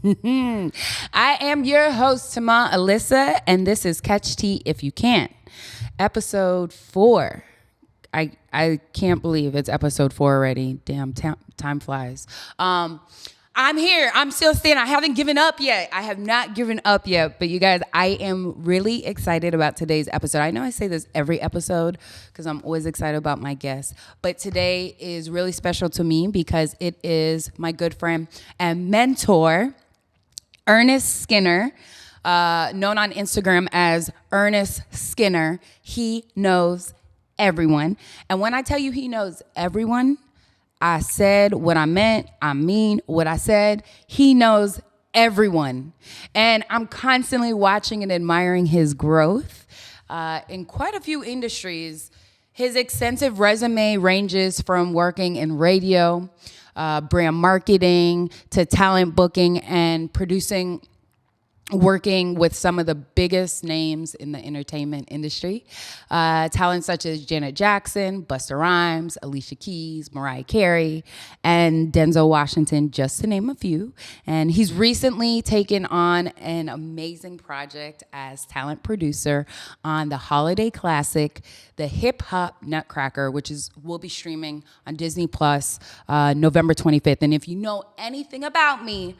I am your host, Tama Alyssa, and this is Catch Tea If You Can't, episode 4. I can't believe it's episode 4 already. Damn, time flies. I'm here. I'm still standing. I haven't given up yet. I have not given up yet. But you guys, I am really excited about today's episode. I know I say this every episode because I'm always excited about my guests. But today is really special to me because it is my good friend and mentor, Ernest Skinner, known on Instagram as Ernest Skinner. He knows everyone. And when I tell you he knows everyone, I said what I meant. I mean what I said. He knows everyone. And I'm constantly watching and admiring his growth in quite a few industries. His extensive resume ranges from working in radio, brand marketing, to talent booking and producing, working with some of the biggest names in the entertainment industry. Talent such as Janet Jackson, Busta Rhymes, Alicia Keys, Mariah Carey, and Denzel Washington, just to name a few. And he's recently taken on an amazing project as talent producer on the holiday classic, The Hip Hop Nutcracker, which will be streaming on Disney Plus November 25th. And if you know anything about me,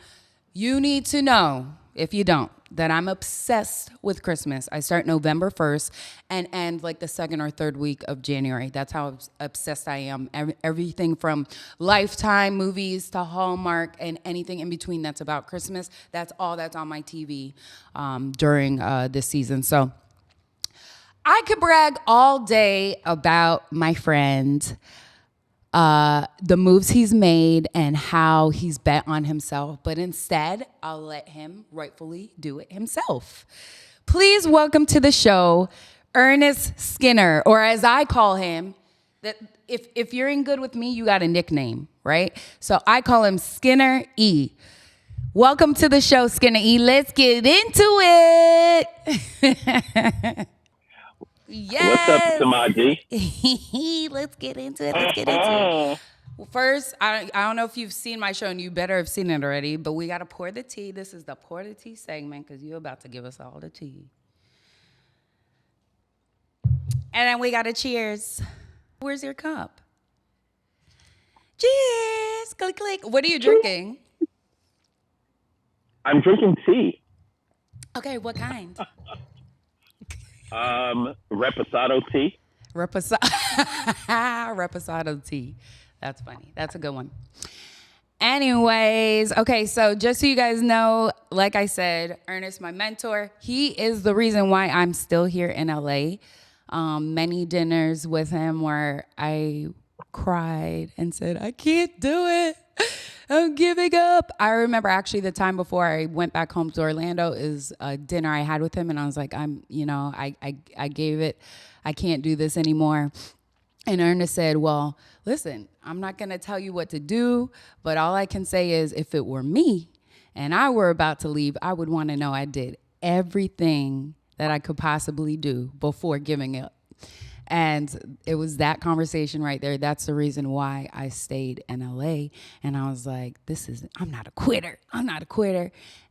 you need to know, if you don't, that I'm obsessed with Christmas. I start November 1st and end like the second or third week of January. That's how obsessed I am. Everything from Lifetime movies to Hallmark and anything in between that's about Christmas, that's all that's on my TV during this season. So I could brag all day about my friend, the moves he's made and how he's bet on himself, but instead I'll let him rightfully do it himself. Please welcome to the show, Ernest Skinner, or as I call him, that if you're in good with me, you got a nickname, right? So I call him Skinner E. Welcome to the show, Skinner E. Let's get into it. Yes. What's up, Samadi? Let's get into it. Well, first, I don't know if you've seen my show, and you better have seen it already, but we got to pour the tea. This is the pour the tea segment because you're about to give us all the tea. And then we got to cheers. Where's your cup? Cheers. Click, click. What are you drinking? I'm drinking tea. Okay, what kind? Reposado tea. Reposado tea. That's funny. That's a good one. Anyways, okay, so just so you guys know, like I said, Ernest, my mentor, he is the reason why I'm still here in LA. Many dinners with him where I cried and said, I can't do it. I'm giving up. I remember actually the time before I went back home to Orlando is a dinner I had with him, and I was like, I gave it. I can't do this anymore. And Ernest said, well, listen, I'm not going to tell you what to do, but all I can say is if it were me and I were about to leave, I would want to know I did everything that I could possibly do before giving up. And it was that conversation right there. That's the reason why I stayed in LA. And I was like, I'm not a quitter.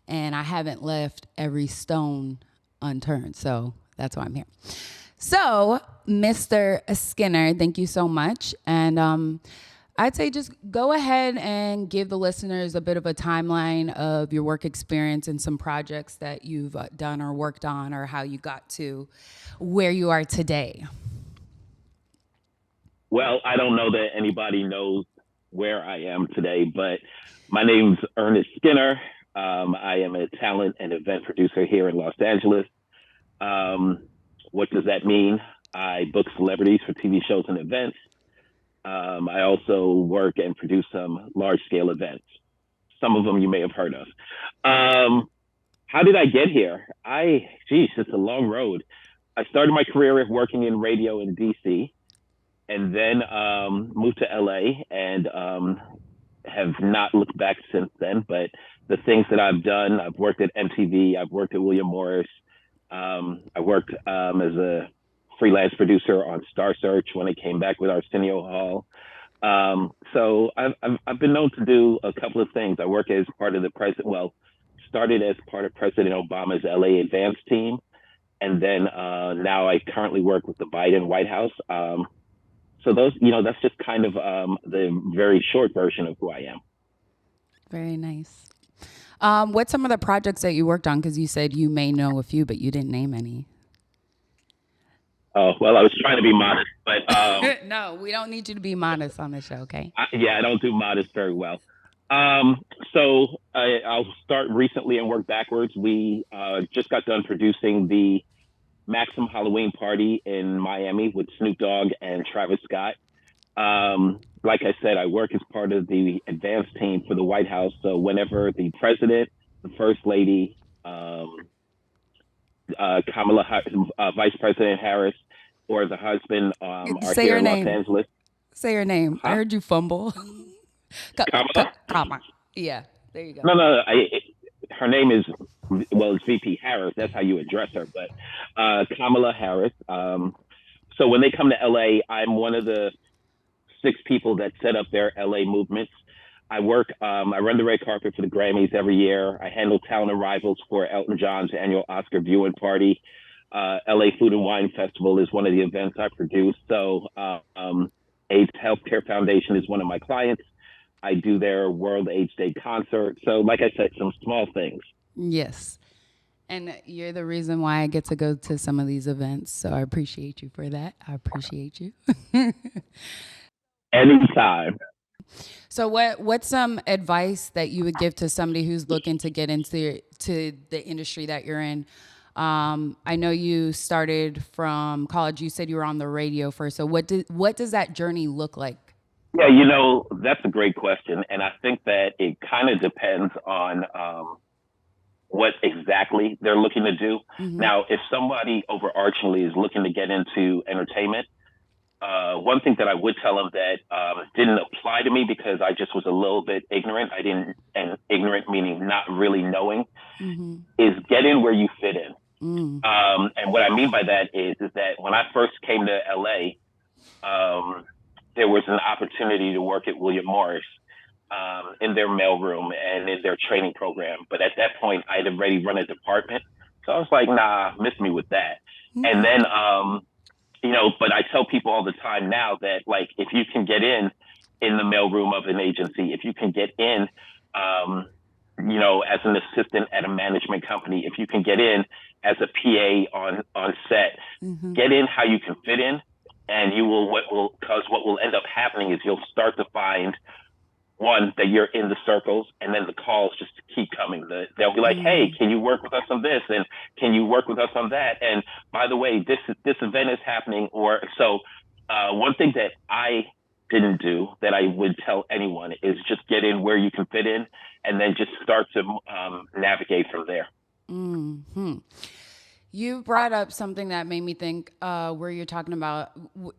And I haven't left every stone unturned. So that's why I'm here. So, Mr. Skinner, thank you so much. And I'd say just go ahead and give the listeners a bit of a timeline of your work experience and some projects that you've done or worked on, or how you got to where you are today. Well, I don't know that anybody knows where I am today, but my name's Ernest Skinner. I am a talent and event producer here in Los Angeles. What does that mean? I book celebrities for TV shows and events. I also work and produce some large-scale events. Some of them you may have heard of. How did I get here? It's a long road. I started my career working in radio in DC, and then moved to LA and have not looked back since then. But the things that I've done, I've worked at MTV, I've worked at William Morris, I worked as a freelance producer on Star Search when it came back with Arsenio Hall. So I've been known to do a couple of things. I work as part of the president. Well, started as part of President Obama's LA advance team. And then now I currently work with the Biden White House. So those, that's just kind of the very short version of who I am. Very nice. What's some of the projects that you worked on? Because you said you may know a few, but you didn't name any. Oh, well, I was trying to be modest, but no, we don't need you to be modest on the show, okay? I don't do modest very well. So I'll start recently and work backwards. We just got done producing the Maxim Halloween party in Miami with Snoop Dogg and Travis Scott. Like I said, I work as part of the advance team for the White House. So whenever the president, the first lady, Vice President Harris, or the husband are Say here your in Los name. Angeles. Say your name. I heard you fumble. Kamala? Yeah, there you go. No. Her name is, well, it's VP Harris. That's how you address her. But Kamala Harris. So when they come to LA, I'm one of the 6 people that set up their LA movements. I run the red carpet for the Grammys every year. I handle talent arrivals for Elton John's annual Oscar viewing party. LA Food and Wine Festival is one of the events I produce. So AIDS Healthcare Foundation is one of my clients. I do their World AIDS Day concert. So like I said, some small things. Yes. And you're the reason why I get to go to some of these events. So I appreciate you for that. I appreciate you. Anytime. So what's some advice that you would give to somebody who's looking to get into the industry that you're in? I know you started from college. You said you were on the radio first. So what does that journey look like? Yeah, that's a great question. And I think that it kind of depends on what exactly they're looking to do. Mm-hmm. Now, if somebody overarchingly is looking to get into entertainment, one thing that I would tell them that didn't apply to me because I just was a little bit ignorant. And ignorant meaning not really knowing, mm-hmm. is get in where you fit in. Mm. And what I mean by that is that when I first came to LA, there was an opportunity to work at William Morris in their mailroom and in their training program. But at that point, I'd already run a department. So I was like, nah, miss me with that. Mm-hmm. And then, but I tell people all the time now that, like, if you can get in the mailroom of an agency, if you can get in, as an assistant at a management company, if you can get in as a PA on set, mm-hmm. get in how you can fit in. And what will end up happening is you'll start to find, one, that you're in the circles, and then the calls just keep coming. They'll be like, mm-hmm. hey, can you work with us on this? And can you work with us on that? And by the way, this event is happening. One thing that I didn't do that I would tell anyone is just get in where you can fit in, and then just start to navigate from there. Mm-hmm. You brought up something that made me think where you're talking about,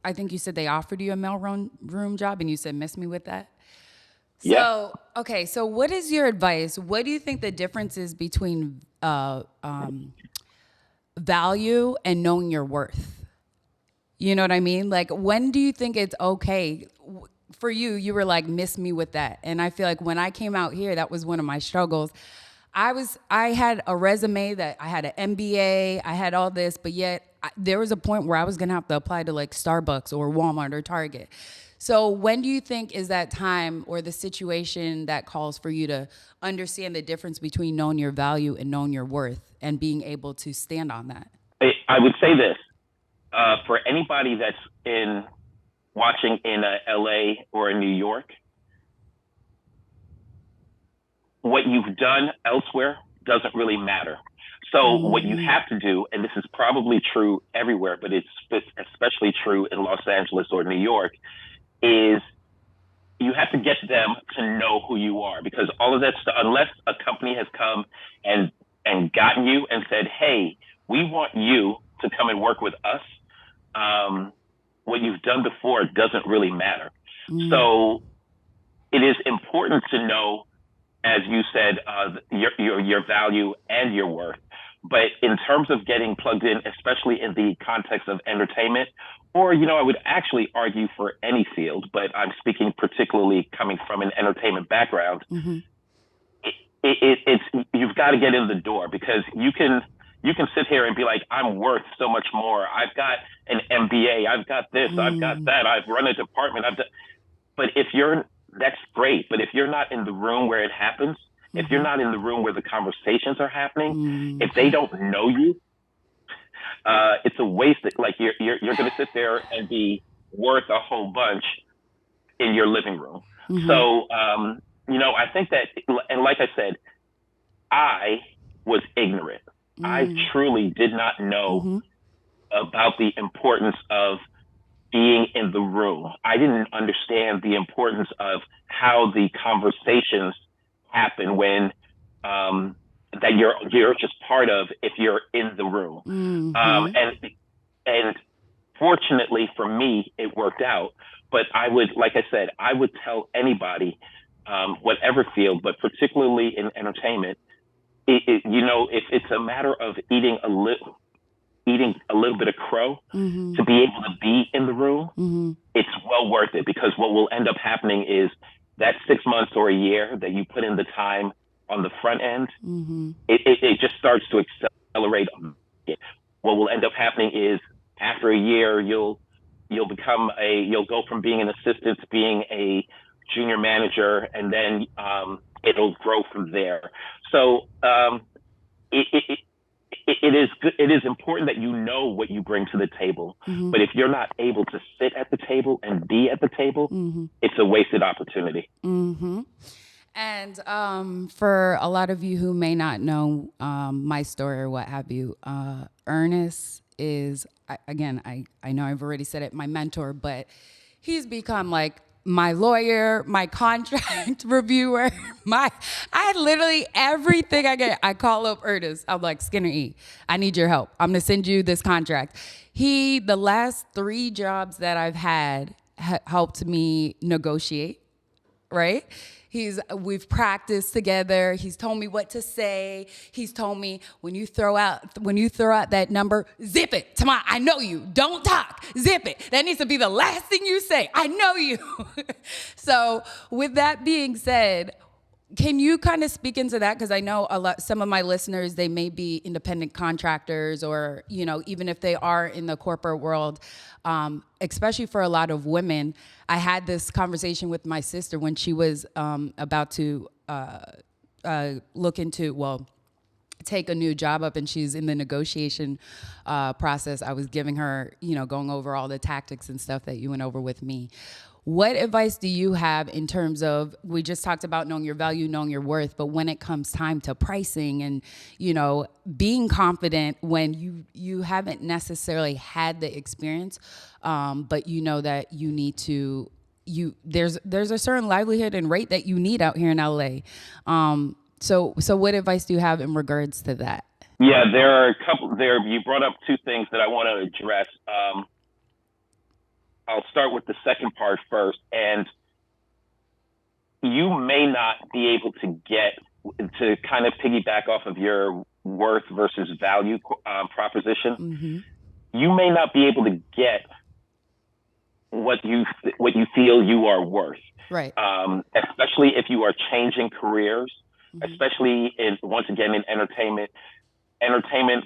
I think you said they offered you a mailroom job and you said, miss me with that. So, yeah. Okay. So what is your advice? What do you think the difference is between value and knowing your worth? You know what I mean? Like, when do you think it's okay? For you were like, miss me with that. And I feel like when I came out here, that was one of my struggles. I had a resume that I had an MBA, I had all this, but yet there was a point where I was going to have to apply to like Starbucks or Walmart or Target. So when do you think is that time or the situation that calls for you to understand the difference between knowing your value and knowing your worth and being able to stand on that? I would say this, for anybody that's watching in LA or in New York, what you've done elsewhere doesn't really matter. So what you have to do, and this is probably true everywhere, but it's especially true in Los Angeles or New York, is you have to get them to know who you are, because all of that stuff, unless a company has come and gotten you and said, hey, we want you to come and work with us, what you've done before doesn't really matter. So it is important to know, as you said, your value and your worth. But in terms of getting plugged in, especially in the context of entertainment, or, I would actually argue for any field, but I'm speaking particularly coming from an entertainment background, it's you've got to get in the door, because you can sit here and be like, I'm worth so much more. I've got an MBA. I've got this. I've got that. I've run a department. But if you're, that's great. But if you're not in the room where it happens, if you're not in the room where the conversations are happening, if they don't know you, it's a waste. Like you're going to sit there and be worth a whole bunch in your living room. So, I think that, and like I said, I was ignorant. I truly did not know about the importance of being in the room. I didn't understand the importance of how the conversations happen when that you're just part of if you're in the room. And fortunately for me, it worked out. But I would, like I said, I would tell anybody, whatever field, but particularly in entertainment, if it's a matter of eating a little bit of crow to be able to be in the room, it's well worth it, because what will end up happening is that 6 months or a year that you put in the time on the front end, it just starts to accelerate. What will end up happening is after a year, you'll go from being an assistant to being a junior manager, and then it'll grow from there. So it is good. It is important that you know what you bring to the table. But if you're not able to sit at the table and be at the table, it's a wasted opportunity. And for a lot of you who may not know my story or what have you, Ernest is, I know I've already said it, my mentor, but he's become like my lawyer, my contract reviewer, I literally, everything I get, I call up Ernest. I'm like, Skinner E, I need your help. I'm going to send you this contract. The last 3 jobs that I've had helped me negotiate, right? We've practiced together. He's told me what to say. He's told me when you throw out that number, zip it. Tamar, I know you. Don't talk. Zip it. That needs to be the last thing you say. I know you. So with that being said, can you kind of speak into that? Because I know some of my listeners, they may be independent contractors, or, even if they are in the corporate world, especially for a lot of women. I had this conversation with my sister when she was about to take a new job up, and she's in the negotiation process. I was giving her, going over all the tactics and stuff that you went over with me. What advice do you have in terms of, we just talked about knowing your value, knowing your worth, but when it comes time to pricing and, being confident when you haven't necessarily had the experience, but you know that you need to, there's a certain livelihood and rate that you need out here in LA. So what advice do you have in regards to that? Yeah, there are a couple there. You brought up 2 things that I want to address. I'll start with the second part first. And you may not be able to get to kind of piggyback off of your worth versus value proposition. You may not be able to get what you feel you are worth. Right. Especially if you are changing careers, especially once again in entertainment. Entertainment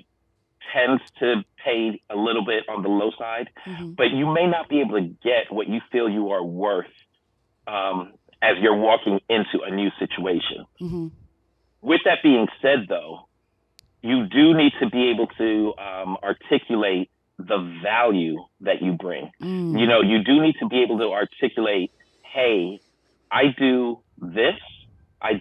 tends to pay a little bit on the low side, but you may not be able to get what you feel you are worth as you're walking into a new situation. With that being said, though, you do need to be able to articulate the value that you bring. You do need to be able to articulate, hey, I do this, I've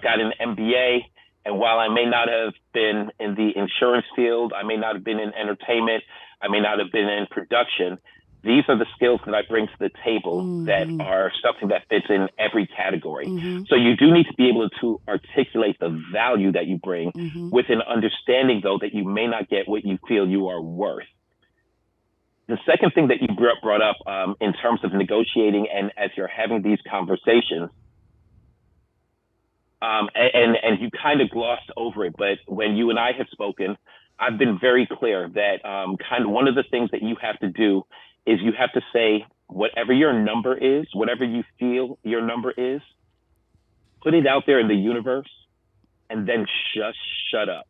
got an MBA, and while I may not have been in the insurance field, I may not have been in entertainment, I may not have been in production, these are the skills that I bring to the table that are something that fits in every category. So you do need to be able to articulate the value that you bring with an understanding, though, that you may not get what you feel you are worth. The second thing that you brought up in terms of negotiating and as you're having these conversations, and you kind of glossed over it, but when you and I have spoken, I've been very clear that kind of one of the things that you have to do is you have to say whatever your number is, whatever you feel your number is, put it out there in the universe, and then just shut up.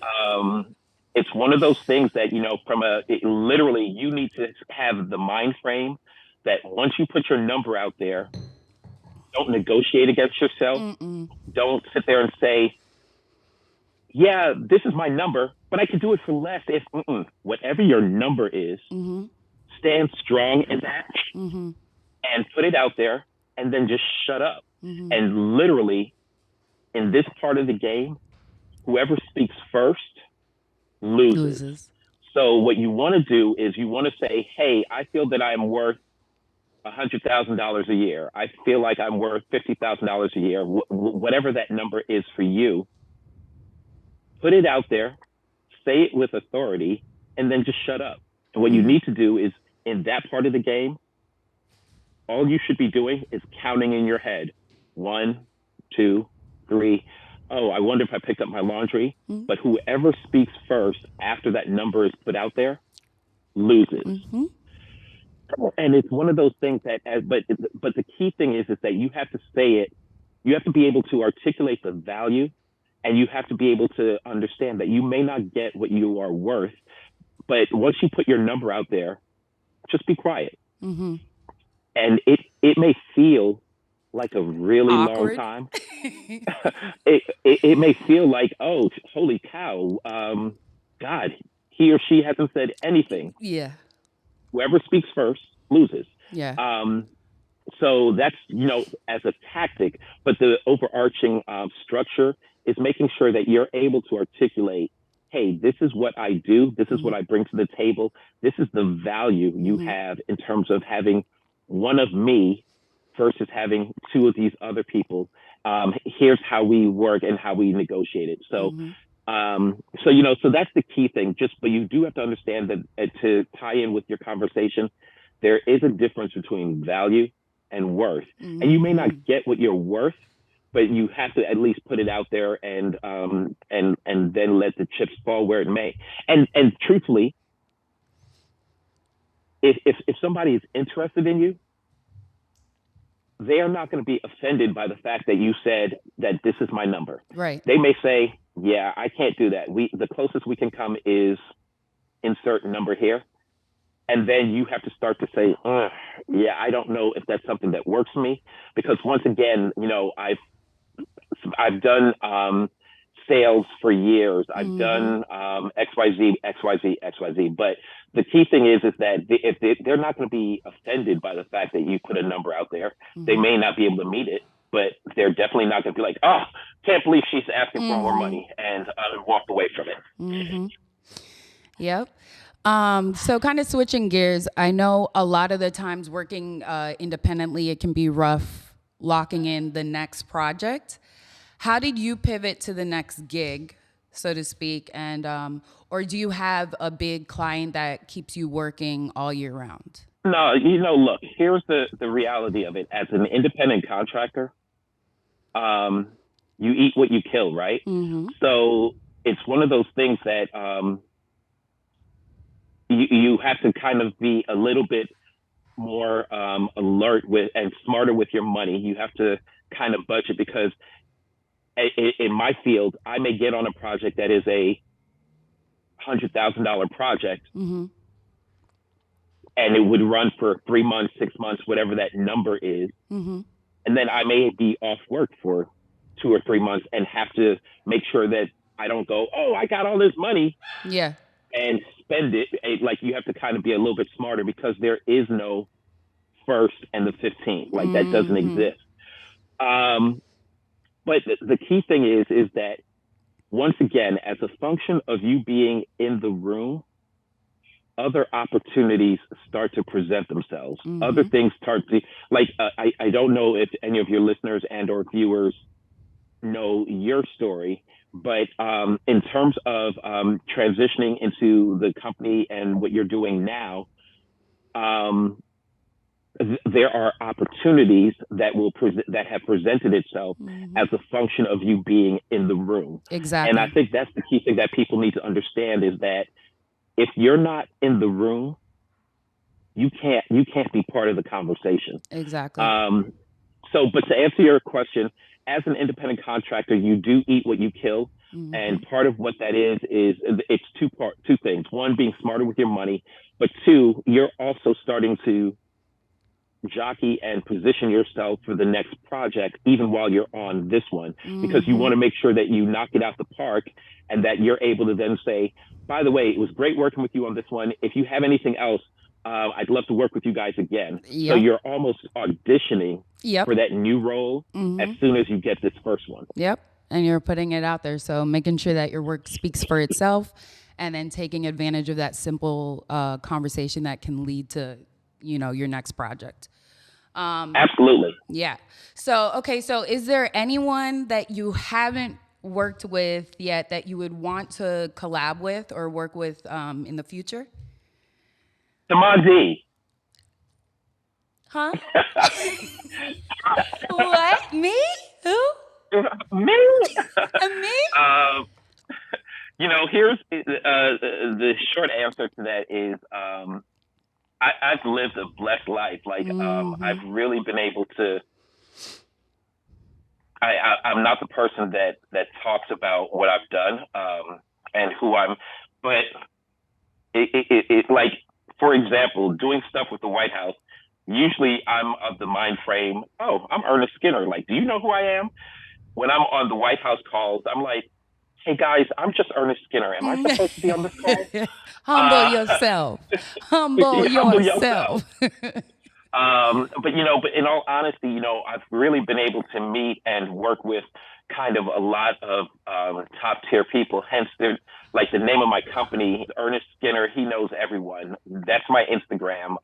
Um, it's one of those things that, literally, you need to have the mind frame that once you put your number out there, don't negotiate against yourself. Mm-mm. Don't sit there and say, yeah, this is my number, but I could do it for less. If whatever your number is, Mm-hmm. stand strong in that Mm-hmm. and put it out there, and then just shut up. Mm-hmm. And literally, in this part of the game, whoever speaks first loses. Loses. So what you want to do is you want to say, hey, I feel that I am worth $100,000 a year. I feel like I'm worth $50,000 a year. Whatever that number is for you, put it out there, say it with authority, and then just shut up. And what you need to do is, in that part of the game, all you should be doing is counting in your head. 1, 2, 3. Oh, I wonder if I picked up my laundry. Mm-hmm. But whoever speaks first after that number is put out there loses. Mm-hmm. And it's one of those things that, but the key thing is that you have to say it. You have to be able to articulate the value, and you have to be able to understand that you may not get what you are worth. But once you put your number out there, just be quiet. Mm-hmm. And it may feel like a really Awkward. long time. it may feel like, oh, holy cow, God, he or she hasn't said anything. Yeah. Whoever speaks first loses. Yeah. So that's, as a tactic, but the overarching structure is making sure that you're able to articulate, hey, this is what I do. This is what I bring to the table. This is the value you have in terms of having one of me versus having two of these other people. Here's how we work and how we negotiate it. So, so that's the key thing. But you do have to understand that to tie in with your conversation, there is a difference between value and worth. And you may not get what you're worth, but you have to at least put it out there and then let the chips fall where it may. And truthfully, if somebody is interested in you, they are not going to be offended by the fact that you said that this is my number. Right. They may say, yeah, I can't do that. The closest we can come is insert number here. And then you have to start to say, yeah, I don't know if that's something that works for me. Because once again, I've done sales for years. I've done XYZ, XYZ, XYZ. But the key thing is that if they're not going to be offended by the fact that you put a number out there. They may not be able to meet it, but they're definitely not going to be like, oh, can't believe she's asking for more money, and walk away from it. Yep. So kind of switching gears, I know a lot of the times working independently, it can be rough locking in the next project. How did you pivot to the next gig, so to speak? And or do you have a big client that keeps you working all year round? No, look, here's the reality of it. As an independent contractor, you eat what you kill, right? So it's one of those things that you have to kind of be a little bit more alert with and smarter with your money. You have to kind of budget, because in my field, I may get on a project that is a $100,000 project, and it would run for 3 months, 6 months, whatever that number is. And then I may be off work for 2 or 3 months and have to make sure that I don't go, oh, I got all this money. Yeah. And spend it. Like, you have to kind of be a little bit smarter, because there is no first and the 15th. Like, that doesn't exist. But the key thing is that, once again, as a function of you being in the room, other opportunities start to present themselves. Other things start to, like, I don't know if any of your listeners and or viewers know your story, but in terms of transitioning into the company and what you're doing now, there are opportunities that that have presented itself as a function of you being in the room. Exactly. And I think that's the key thing that people need to understand, is that if you're not in the room, you can't be part of the conversation. Exactly. But to answer your question, as an independent contractor, you do eat what you kill. And Mm-hmm. part of what that is it's two things. One, being smarter with your money, but two, you're also starting to jockey and position yourself for the next project, even while you're on this one, because you Mm-hmm. want to make sure that you knock it out the park and that you're able to then say, by the way, it was great working with you on this one. If you have anything else, I'd love to work with you guys again. So Yep. you're almost auditioning Yep. for that new role as Mm-hmm. soon as you get this first one. Yep. And you're putting it out there. So making sure that your work speaks for itself and then taking advantage of that simple conversation that can lead to, your next project. Absolutely. Yeah. So, okay. So is there anyone that you haven't worked with yet that you would want to collab with or work with in the future? Samadhi. Huh? What? Me? Who? Me? Me? um, here's the short answer to that is I've lived a blessed life. Like Mm-hmm. I've really been able to. I'm not the person that talks about what I've done and who I'm, but like for example, doing stuff with the White House. Usually, I'm of the mind frame. Oh, I'm Ernest Skinner. Like, do you know who I am? When I'm on the White House calls, I'm like, hey guys, I'm just Ernest Skinner. Am I supposed to be on this call? Humble Uh, yourself. Humble humble yourself. yourself. But in all honesty, I've really been able to meet and work with kind of a lot of top tier people. Hence, they're like the name of my company, Ernest Skinner. He knows everyone. That's my Instagram.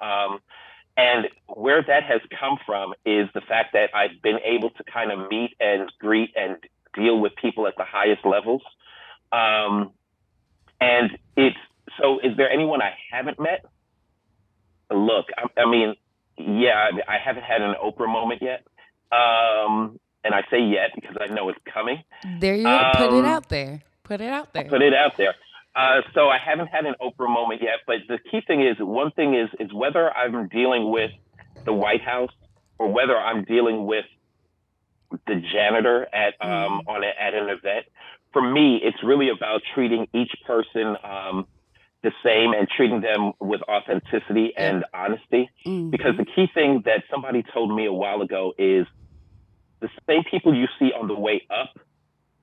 And where that has come from is the fact that I've been able to kind of meet and greet and deal with people at the highest levels. Um, and it's so. Is there anyone I haven't met? Look, I mean, yeah, I haven't had an Oprah moment yet. And I say yet because I know it's coming. There you go. Put it Um, out there. Put it out I'll there. put it out there. So I haven't had an Oprah moment yet, but the key thing is one thing is whether I'm dealing with the White House or whether I'm dealing with the janitor at an event. For me, it's really about treating each person the same and treating them with authenticity Yep. and honesty. Because Mm-hmm. the key thing that somebody told me a while ago is the same people you see on the way up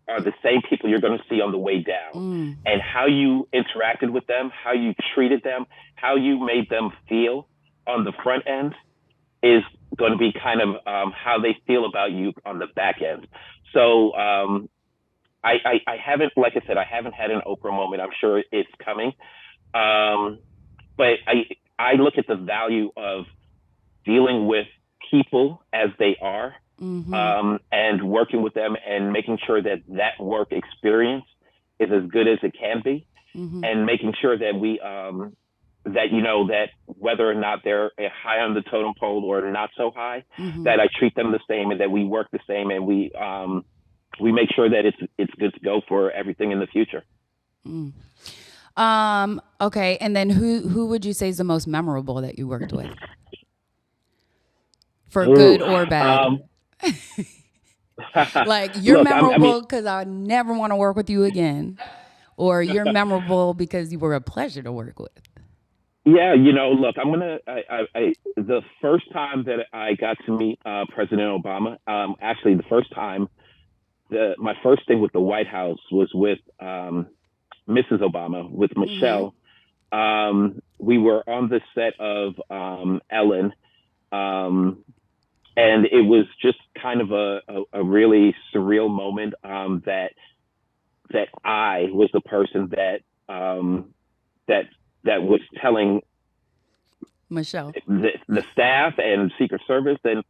are the same people you're going to see on the way down. Mm. And how you interacted with them, how you treated them, how you made them feel on the front end is going to be kind of how they feel about you on the back end. So I haven't, like I said, I haven't had an Oprah moment. I'm sure it's coming. Um, but I look at the value of dealing with people as they are Mm-hmm. and working with them and making sure that that work experience is as good as it can be, Mm-hmm. and making sure that we that that whether or not they're high on the totem pole or not so high, Mm-hmm. that I treat them the same and that we work the same and we make sure that it's good to go for everything in the future. Mm. Okay. And then who would you say is the most memorable that you worked with, for Ooh, good or bad? um, Like you're look, I mean, memorable because I never want to work with you again, or you're memorable because you were a pleasure to work with. yeah, look, the first time that I got to meet President Obama, actually the first time, my first thing with the White House was with Mrs. Obama, with Mm-hmm. Michelle. We were on the set of Ellen, um, and it was just kind of a really surreal moment that I was the person um, that that was telling Michelle. the staff and Secret Service and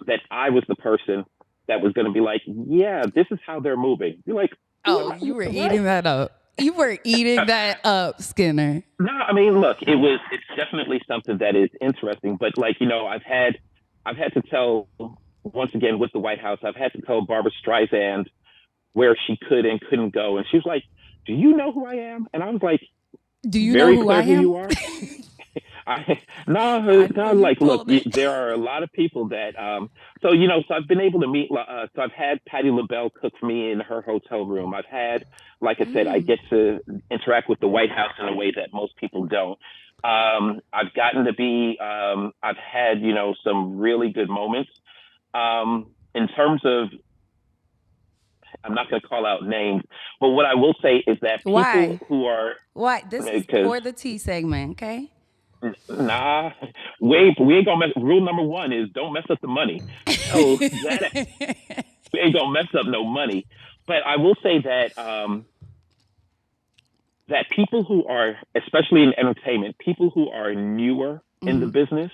that I was the person that was going to be like, yeah, this is how they're moving. You're like, Oh, you were what? eating that up. You were eating that up, Skinner. No, I mean, look, it's definitely something that is interesting, but like, I've had to tell once again with the White House, I've had to tell Barbara Streisand where she could and couldn't go. And she was like, do you know who I am? And I was like, Do you know very who I clear who am? you are. No, I know no, you like, look, pulled it. there are a lot of people that, so I've been able to meet, so I've had Patty LaBelle cook for me in her hotel room. I've had, like I said, I Mm. get to interact with the White House in a way that most people don't. I've gotten to be, I've had, some really good moments. In terms of, I'm not going to call out names, but what I will say is that people Why? who are, Why? This is because pour the tea segment, okay? nah, we ain't gonna mess. Rule number one is don't mess up the money. So that we ain't gonna mess up no money. But I will say that that people who are, especially in entertainment, people who are newer in the Mm-hmm. business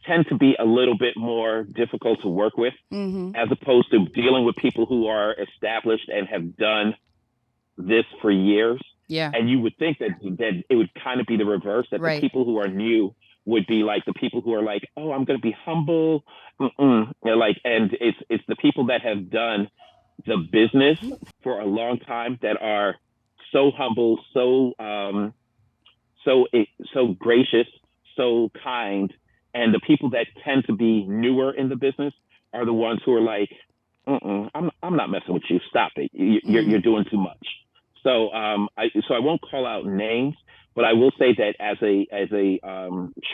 tend to be a little bit more difficult to work with, Mm-hmm. as opposed to dealing with people who are established and have done this for years. Yeah. And you would think that it would kind of be the reverse, that the Right. people who are new would be like the people who are like, oh, I'm going to be humble. Like, and it's the people that have done the business for a long time that are so humble, so gracious, so kind, and the people that tend to be newer in the business are the ones who are like, I'm not messing with you. Stop it. You're Mm. doing too much. So I won't call out names, but I will say that as a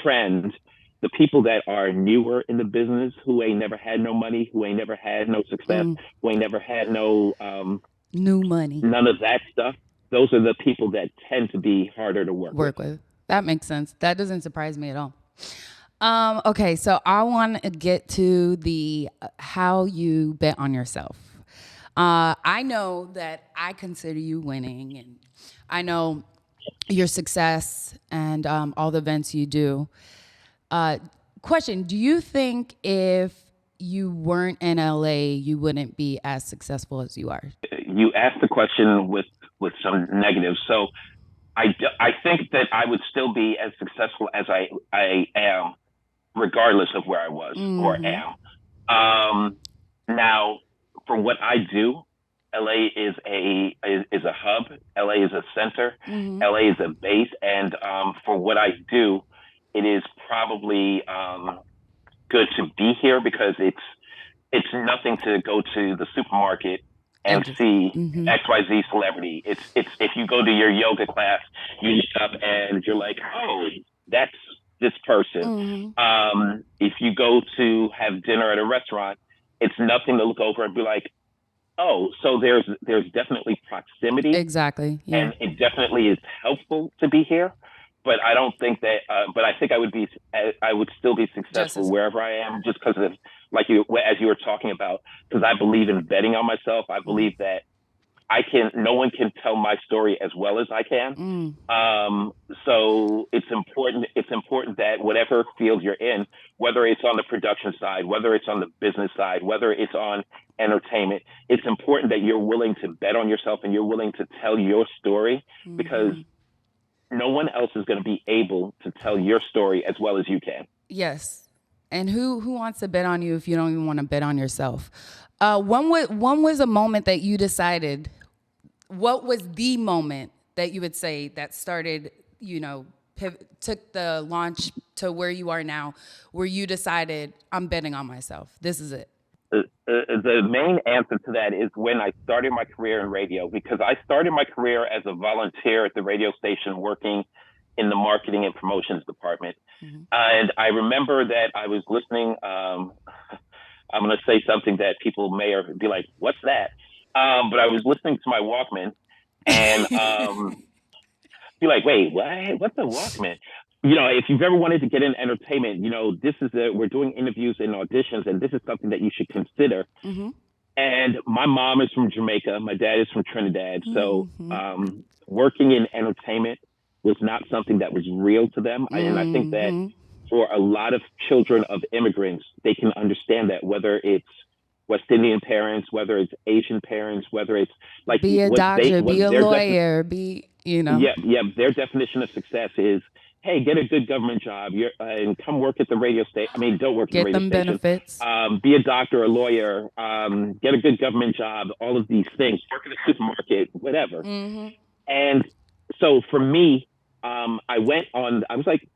trend, the people that are newer in the business, who ain't never had no money, who ain't never had no success, Mm. who ain't never had no New money. none of that stuff, those are the people that tend to be harder to work with. Work with. That makes sense. That doesn't surprise me at all. Okay, so I want to get to the how you bet on yourself. I know that I consider you winning, and I know your success and all the events you do. Uh, Question: do you think if you weren't in LA, you wouldn't be as successful as you are? You asked the question with some negatives, so I think that I would still be as successful as I am, regardless of where I was or Mm-hmm. am. Now, for what I do, LA is a hub. LA is a center. Mm-hmm. LA is a base, and for what I do, it is probably good to be here because it's nothing to go to the supermarket and And just. see Mm-hmm. XYZ celebrity. It's if you go to your yoga class, you look up and you're like, oh, that's this person. Mm-hmm. If you go to have dinner at a restaurant, it's nothing to look over and be like, oh, so there's definitely proximity, Exactly. Yeah. and it definitely is helpful to be here. But I don't think that. But I think I would still be Just successful as. wherever I am, just because of, like, you, as you were talking about, because I believe in betting on myself. I Mm. believe that I can. No one can tell my story as well as I can. Mm. Um, so it's important. It's important that whatever field you're in, whether it's on the production side, whether it's on the business side, whether it's on entertainment, it's important that you're willing to bet on yourself and you're willing to tell your story, because Mm-hmm. no one else is going to be able to tell your story as well as you can. Yes. And who wants to bet on you if you don't even want to bet on yourself? When was a moment that you decided? What was the moment that you would say that started? Took the launch to where you are now, where you decided I'm betting on myself. This is it. The main answer to that is when I started my career in radio, because I started my career as a volunteer at the radio station working in the marketing and promotions department. Mm-hmm. And I remember that I was listening. I'm going to say something that people may be like, what's that? But I was listening to my Walkman and be like, wait, what? What's a Walkman? If you've ever wanted to get in entertainment, we're doing interviews and auditions, and this is something that you should consider. Mm-hmm. And my mom is from Jamaica. My dad is from Trinidad. So Mm-hmm. working in entertainment was not something that was real to them. And I think that Mm-hmm. for a lot of children of immigrants, they can understand that, whether it's West Indian parents, whether it's Asian parents, whether it's like Be a doctor, be a lawyer, their definition of success is, hey, get a good government job, and come work at the radio station. I mean, don't work at the get radio them station. benefits. Be a doctor, a lawyer, get a good government job, all of these things, work in a supermarket, whatever. Mm-hmm. And so for me, I was like,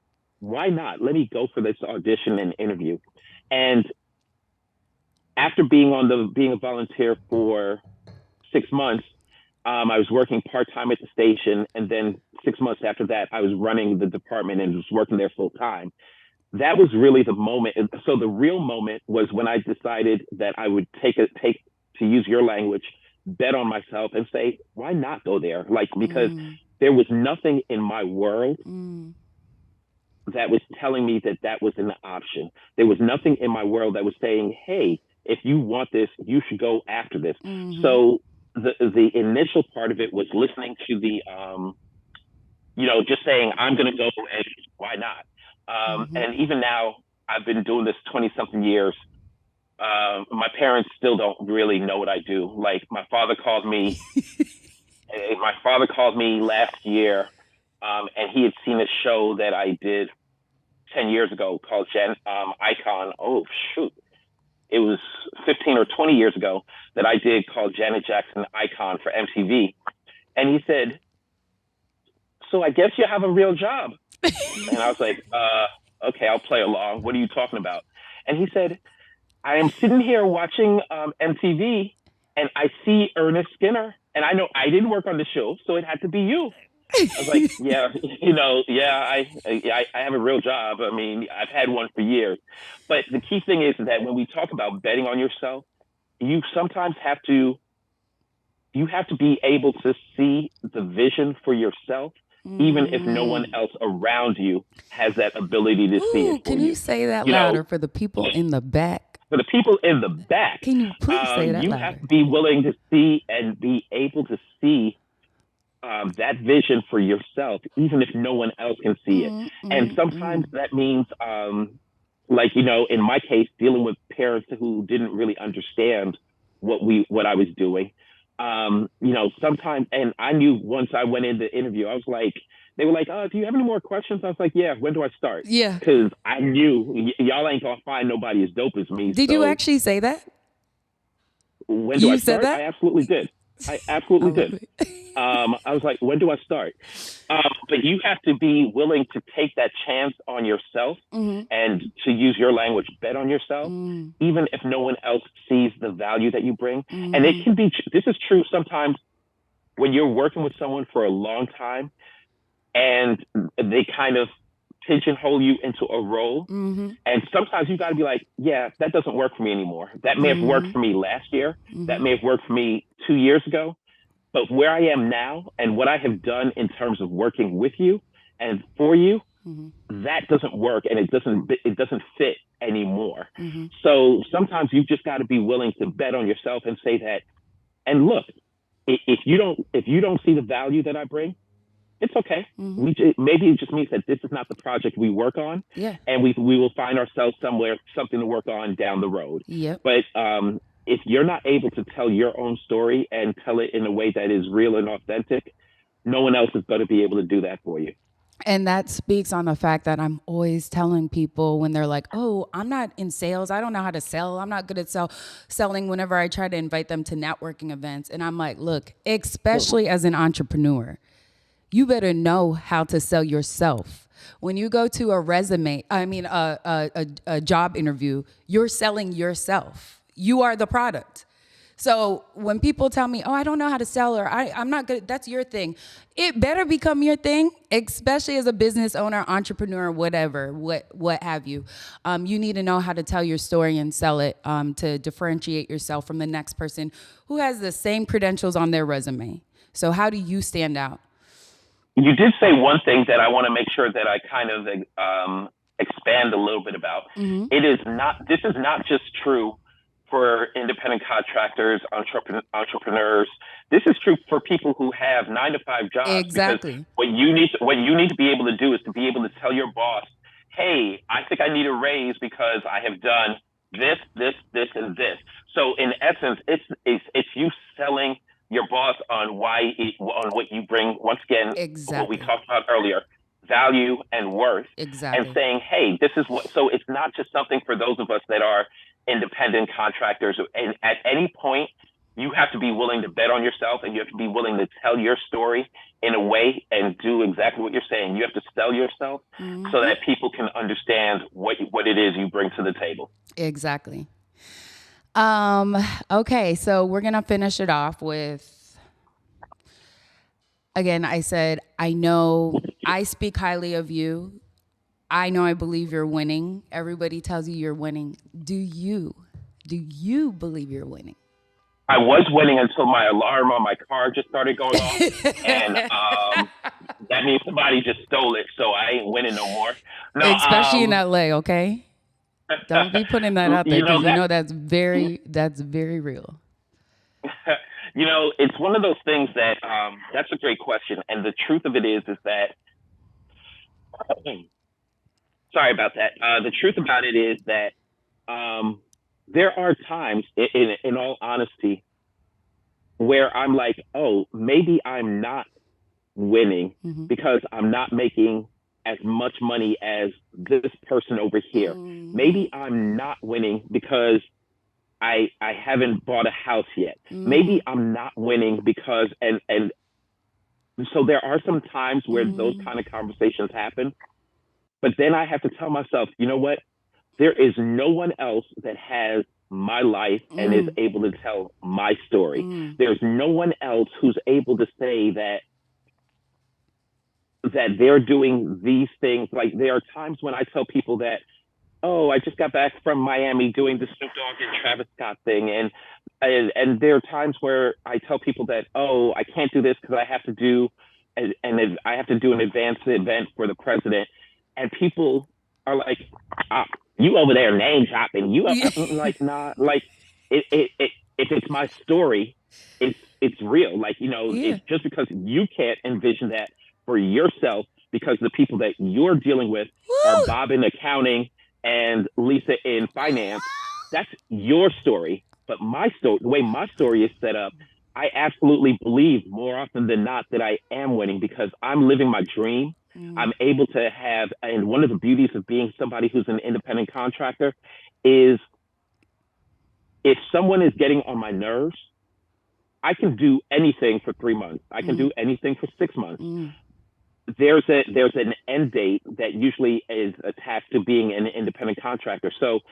why not? Let me go for this audition and interview. And after being a volunteer for 6 months, I was working part time at the station, and then 6 months after that, I was running the department and was working there full time. That was really the moment. So the real moment was when I decided that I would take to use your language, bet on myself and say, why not go there? Like, because there was nothing in my world that was telling me that that was an option. There was nothing in my world that was saying, hey, if you want this, you should go after this. So the initial part of it was listening to the just saying, I'm going to go, and why not? And even now, I've been doing this 20 something years. My parents still don't really know what I do. Like, my father called me last year, and he had seen a show that I did 10 years ago called Icon. Oh, shoot. It was 15 or 20 years ago that I did called Janet Jackson Icon for MTV. And he said, so I guess you have a real job. And I was like, okay, I'll play along. What are you talking about? And he said, I am sitting here watching MTV, and I see Ernest Skinner. And I know I didn't work on the show, so it had to be you. I was like, yeah, I have a real job. I mean, I've had one for years. But the key thing is that when we talk about betting on yourself, you sometimes have to be able to see the vision for yourself, even if no one else around you has that ability to see it for can you say that louder for the people in the back? For the people in the back, can you please say that you louder? have to be willing to see and be able to see that vision for yourself, even if no one else can see it. And sometimes that means, in my case, dealing with parents who didn't really understand what I was doing. Sometimes, and I knew once I went in the interview, I was like, they were like, do you have any more questions? I was like, yeah, when do I start? Yeah. Because I knew y'all ain't gonna find nobody as dope as me. Did you actually say that? When do I start? That? I absolutely did. I absolutely did. I was like, when do I start? But you have to be willing to take that chance on yourself and to use your language, bet on yourself, even if no one else sees the value that you bring. And it can be, this is true sometimes when you're working with someone for a long time and they kind of pigeonhole you into a role. And sometimes you got to be like, yeah, that doesn't work for me anymore. That may have worked for me last year. That may have worked for me 2 years ago. But where I am now and what I have done in terms of working with you and for you, that doesn't work, and it doesn't fit anymore. So sometimes you've just got to be willing to bet on yourself and say that. And look, if you don't see the value that I bring, it's okay. Maybe it just means that this is not the project we work on, and we will find ourselves somewhere, something to work on down the road. But if you're not able to tell your own story and tell it in a way that is real and authentic, no one else is going to be able to do that for you. And that speaks on the fact that I'm always telling people when they're like, oh, I'm not in sales. I don't know how to sell. I'm not good at selling whenever I try to invite them to networking events. And I'm like, look, especially as an entrepreneur, you better know how to sell yourself. When you go to a job interview, you're selling yourself. You are the product. So when people tell me, oh, I don't know how to sell, or I'm not good, that's your thing. It better become your thing, especially as a business owner, entrepreneur, whatever, what have you. You need to know how to tell your story and sell it to differentiate yourself from the next person who has the same credentials on their resume. So how do you stand out? You did say one thing that I want to make sure that I kind of expand a little bit about. This is not just true for independent contractors, entrepreneurs. This is true for people who have 9-to-5 jobs. Exactly. Because what you need to be able to do is to be able to tell your boss, hey, I think I need a raise because I have done this, and this. So in essence, it's you selling your boss on what you bring. Once again, what we talked about earlier, value and worth. Exactly. And saying, hey, this is what. So it's not just something for those of us that are independent contractors. And at any point, you have to be willing to bet on yourself, and you have to be willing to tell your story in a way and do exactly what you're saying. You have to sell yourself so that people can understand what it is you bring to the table. Exactly. Okay, so we're gonna finish it off with, again, I said, I know I speak highly of you. I know I believe you're winning. Everybody tells you you're winning. Do you believe you're winning? I was winning until my alarm on my car just started going off, and that means somebody just stole it, so I ain't winning no more. No, Especially in LA, okay? Don't be putting that out there because that's very real. It's one of those things that that's a great question, and the truth of it is that sorry about that. The truth about it is that there are times, in all honesty, where I'm like, oh, maybe I'm not winning because I'm not making as much money as this person over here. Maybe I'm not winning because I haven't bought a house yet. Maybe I'm not winning because and so there are some times where those kind of conversations happen. But then I have to tell myself, you know what? There is no one else that has my life and is able to tell my story. There's no one else who's able to say that they're doing these things. Like, there are times when I tell people that, oh, I just got back from Miami doing the Snoop Dogg and Travis Scott thing. And there are times where I tell people that, oh, I can't do this because I have to do I have to do an advanced event for the president. And people are like, you over there name dropping. You like, nah, like if it's my story, it's real. Like, it's just because you can't envision that for yourself because the people that you're dealing with are Bob in accounting and Lisa in finance. That's your story. But my story, the way my story is set up, I absolutely believe more often than not that I am winning because I'm living my dream. I'm able to have, and one of the beauties of being somebody who's an independent contractor is if someone is getting on my nerves, I can do anything for 3 months. I can do anything for 6 months. There's an end date that usually is attached to being an independent contractor. So,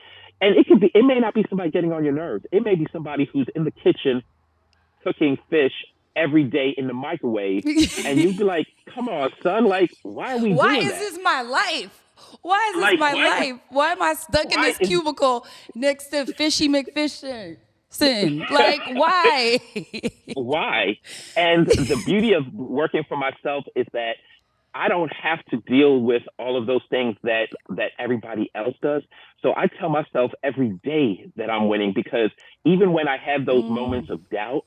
and it may not be somebody getting on your nerves. It may be somebody who's in the kitchen cooking fish every day in the microwave, and you'd be like, "Come on, son! Like, why are we doing that? Why is this my life? Why is this my life? Why am I stuck in this cubicle next to Fishy McFishin? Like, why? Why?" And the beauty of working for myself is that I don't have to deal with all of those things that everybody else does. So I tell myself every day that I'm winning because even when I have those moments of doubt,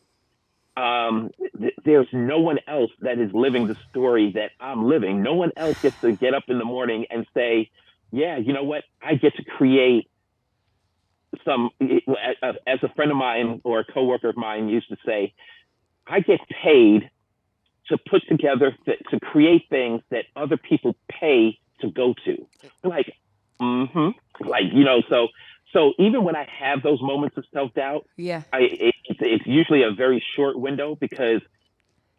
there's no one else that is living the story that I'm living. No one else gets to get up in the morning and say, yeah, you know what? I get to create as a friend of mine or a coworker of mine used to say, I get paid to put together, to create things that other people pay to go to. Like, like, so even when I have those moments of self-doubt, it's usually a very short window because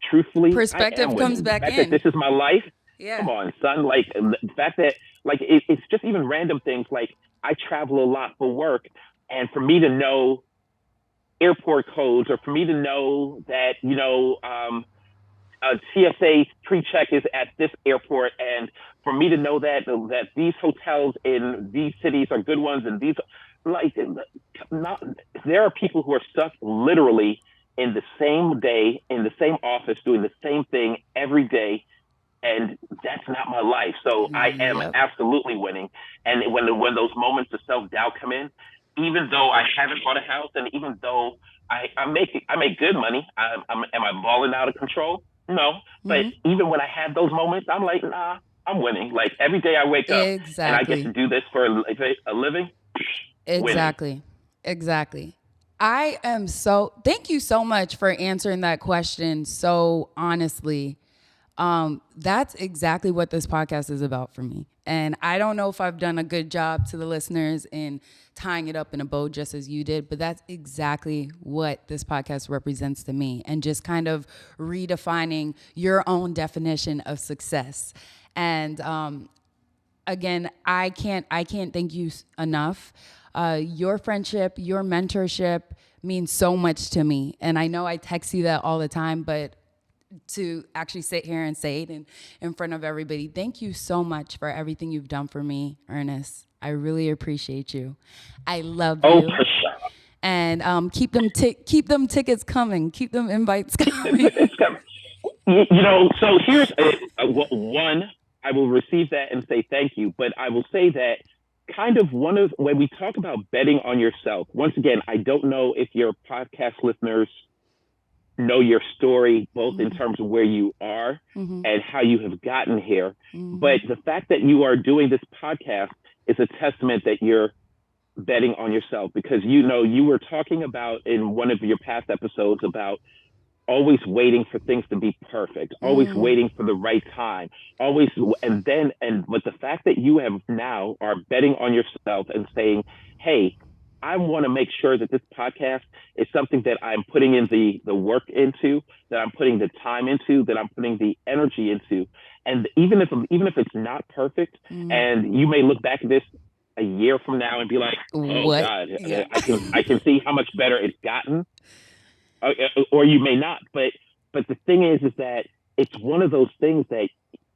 truthfully, perspective comes back in. That this is my life. Come on, son. Like, the fact that, like, it's just even random things. Like, I travel a lot for work, and for me to know airport codes, or for me to know that, a TSA pre-check is at this airport, and for me to know that these hotels in these cities are good ones, and these, like, there are people who are stuck literally in the same day, in the same office, doing the same thing every day, and that's not my life. So I am absolutely winning. And when those moments of self-doubt come in, even though I haven't bought a house, and even though I make good money, am I balling out of control? No, but even when I have those moments, I'm like, nah, I'm winning. Like, every day I wake up and I get to do this for a living. Exactly. Thank you so much for answering that question so honestly. That's exactly what this podcast is about for me. And I don't know if I've done a good job to the listeners in tying it up in a bow just as you did, but that's exactly what this podcast represents to me, and just kind of redefining your own definition of success. And again, I can't thank you enough. Your friendship, your mentorship means so much to me. And I know I text you that all the time, but to actually sit here and say it in front of everybody, thank you so much for everything you've done for me, Ernest. I really appreciate you. I love you. Oh, for sure. And keep them tickets coming. Keep them invites coming. It's coming. So here's one. I will receive that and say thank you, but I will say that kind of when we talk about betting on yourself, once again, I don't know if your podcast listeners know your story, both in terms of where you are and how you have gotten here. But the fact that you are doing this podcast is a testament that you're betting on yourself, because, you were talking about in one of your past episodes about always waiting for things to be perfect, always waiting for the right time, but the fact that you have now are betting on yourself and saying, hey, I want to make sure that this podcast is something that I'm putting in the work into, that I'm putting the time into, that I'm putting the energy into. And even if it's not perfect, and you may look back at this a year from now and be like, oh What? God, Yeah. I can see how much better it's gotten. Or you may not, but the thing is that it's one of those things that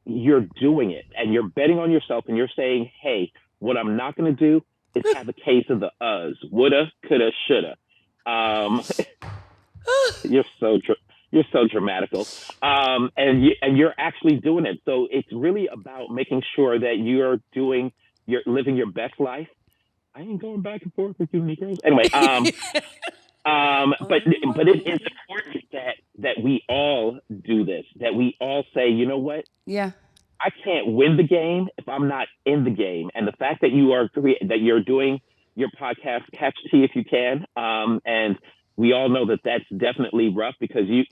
you're doing it and you're betting on yourself and you're saying, hey, what I'm not going to do is have a case of the uhs, woulda, coulda, shoulda. You're so dramatical, and you're actually doing it. So it's really about making sure that you're living your best life. I ain't going back and forth with you, Negroes. Anyway, but it is important that we all do this, that we all say, you know what? Yeah. I can't win the game if I'm not in the game. And the fact that you're doing your podcast, Catch T If You Can, and we all know that that's definitely rough, because you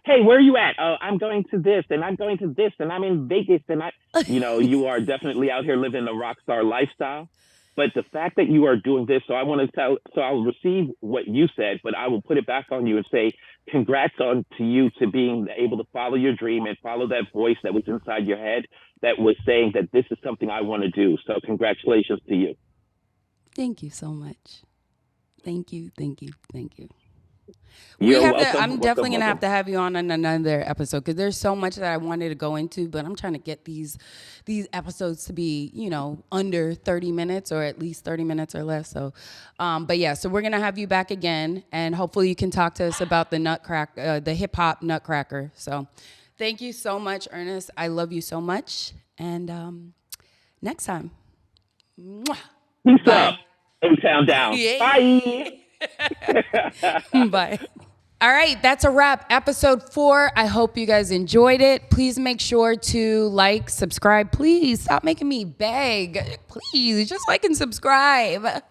hey, where are you at? Oh, I'm going to this, and I'm going to this, and I'm in Vegas, and you are definitely out here living a rock star lifestyle. But the fact that you are doing this, so I'll receive what you said, but I will put it back on you and say, congrats to you to being able to follow your dream and follow that voice that was inside your head that was saying that this is something I want to do. So congratulations to you. Thank you so much. Thank you. You're welcome. I'm definitely going to have to have you on another episode, because there's so much that I wanted to go into, but I'm trying to get these episodes to be, under 30 minutes, or at least 30 minutes or less. So, but yeah, so we're going to have you back again, and hopefully you can talk to us about the hip hop Nutcracker. So thank you so much, Ernest. I love you so much. And next time. Mwah. Peace out. A-Town down. Yeah. Bye. Bye. All right, that's a wrap. Episode 4. I hope you guys enjoyed it. Please make sure to like, subscribe. Please stop making me beg. Please, just like and subscribe.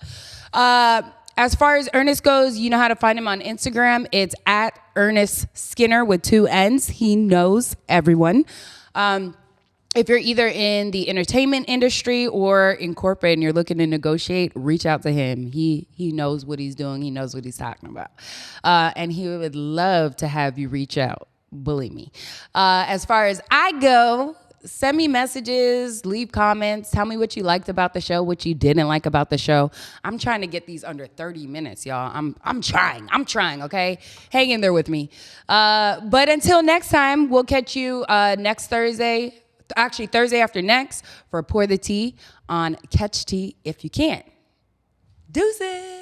As far as Ernest goes, you know how to find him on Instagram. It's at Ernest Skinner with 2 N's. He knows everyone. If you're either in the entertainment industry or in corporate and you're looking to negotiate, reach out to him. He knows what he's doing. He knows what he's talking about. And he would love to have you reach out. Believe me. As far as I go, send me messages, leave comments, tell me what you liked about the show, what you didn't like about the show. I'm trying to get these under 30 minutes, y'all. I'm trying, okay? Hang in there with me. But until next time, we'll catch you next Thursday. Actually, Thursday after next for Pour the Tea on Catch Tea If You Can. Deuces.